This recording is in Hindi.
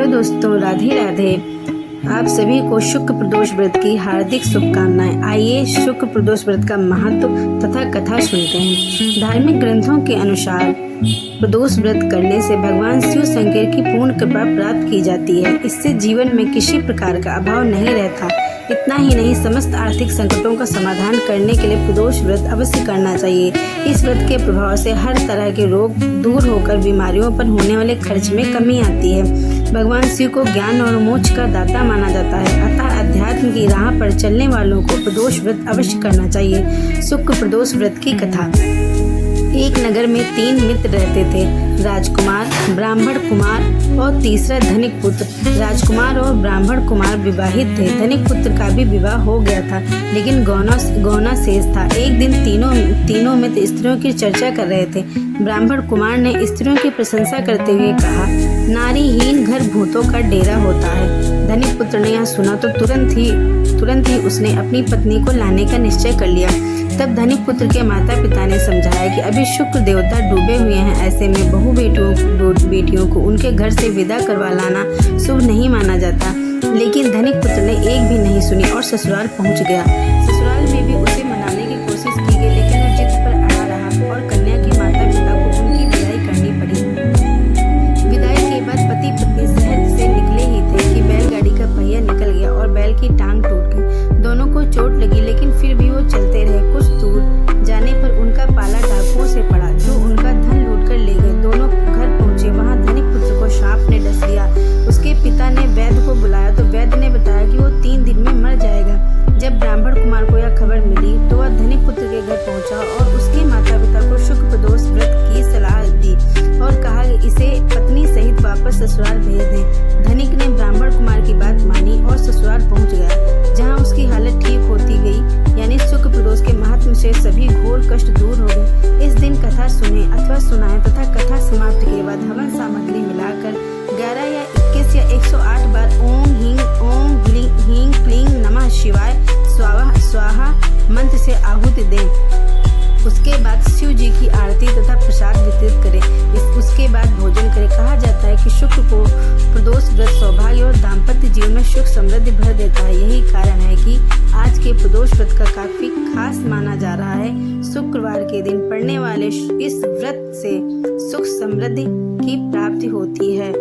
दोस्तों, राधे राधे। आप सभी को शुक्ल प्रदोष व्रत की हार्दिक शुभकामनाएं। आइए शुक्ल प्रदोष व्रत का महत्व तथा कथा सुनते हैं। धार्मिक ग्रंथों के अनुसार प्रदोष व्रत करने से भगवान शिव शंकर की पूर्ण कृपा प्राप्त की जाती है। इससे जीवन में किसी प्रकार का अभाव नहीं रहता। इतना ही नहीं, समस्त आर्थिक संकटों का समाधान करने के लिए प्रदोष व्रत अवश्य करना चाहिए। इस व्रत के प्रभाव से हर तरह के रोग दूर होकर बीमारियों पर होने वाले खर्च में कमी आती है। भगवान शिव को ज्ञान और मोक्ष का दाता माना जाता है, अतः अध्यात्म की राह पर चलने वालों को प्रदोष व्रत अवश्य करना चाहिए। शुक्ल प्रदोष व्रत की कथा। एक नगर में 3 मित्र रहते थे, राजकुमार, ब्राह्मण कुमार और तीसरा धनिक पुत्र। राजकुमार और ब्राह्मण कुमार विवाहित थे। धनिक पुत्र का भी विवाह हो गया था, लेकिन गौना शेष था। एक दिन तीनों मित्र स्त्रियों की चर्चा कर रहे थे। ब्राह्मण कुमार ने स्त्रियों की प्रशंसा करते हुए कहा, नारीहीन घर भूतों का डेरा होता है। धनिक पुत्र ने यह सुना तो तुरंत ही उसने अपनी पत्नी को लाने का निश्चय कर लिया। तब धनिक पुत्र के माता पिता ने समझाया कि अभी शुक्र देवता डूबे हुए हैं, ऐसे में बहु बेटियों को उनके घर से विदा करवा लाना शुभ नहीं माना जाता। लेकिन धनिक पुत्र ने एक भी नहीं सुनी और ससुराल पहुंच गया। ससुराल में भी उसे मनाने की कोशिश की गई, लेकिन वो जिद पर अड़ा रहा और कन्या के माता पिता को उनकी विदाई करनी पड़ी। विदाई के बाद पति पत्नी शहर से निकले ही थे कि बैलगाड़ी का पहिया निकल गया और बैल की टांग टूट गई। दोनों को चोट लगी, लेकिन फिर भी वो चलते रहे। कुछ दूर जाने पर उनका पाला डाकुओं से पड़ा, जो उनका धन लूट कर ले गए। दोनों घर पहुंचे, वहां धनिक पुत्र को सांप ने डस लिया। उसके पिता ने वैद्य को बुलाया तो वैद्य ने बताया कि वो 3 दिन में मर जाएगा। जब ब्राह्मण कुमार को यह खबर मिली तो वह धनिक पुत्र के घर पहुंचा और उसके माता पिता को शुक्ल प्रदोष व्रत की सलाह दी और कहा कि इसे पत्नी सहित वापस ससुराल भेज दें। धनिक ने ब्राह्मण कुमार की बात मानी और ससुराल पहुंच गया, जहाँ उसकी हालत ठीक होती गई। यानी शुक्ल प्रदोष के महात्म से सभी घोर कष्ट दूर हो गए। इस दिन कथा सुने अथवा सुनाएं तथा कथा समाप्त के बाद हवन सामग्री मिलाकर 11 या 21 या 108 बार ओम ह्रीं क्लीं नमः शिवाय स्वाहा मंत्र से आहुति दें। उसके बाद शिव जी की आरती तथा प्रसाद वितरित करें। उसके बाद भोजन करें। कहा जाता है कि शुक्र को प्रदोष व्रत सौभाग्य और दाम्पत्य जीवन में सुख समृद्धि भर देता है। यही कारण है कि आज के प्रदोष व्रत का काफी खास माना जा रहा है। शुक्रवार के दिन पड़ने वाले इस व्रत से सुख समृद्धि की प्राप्ति होती है।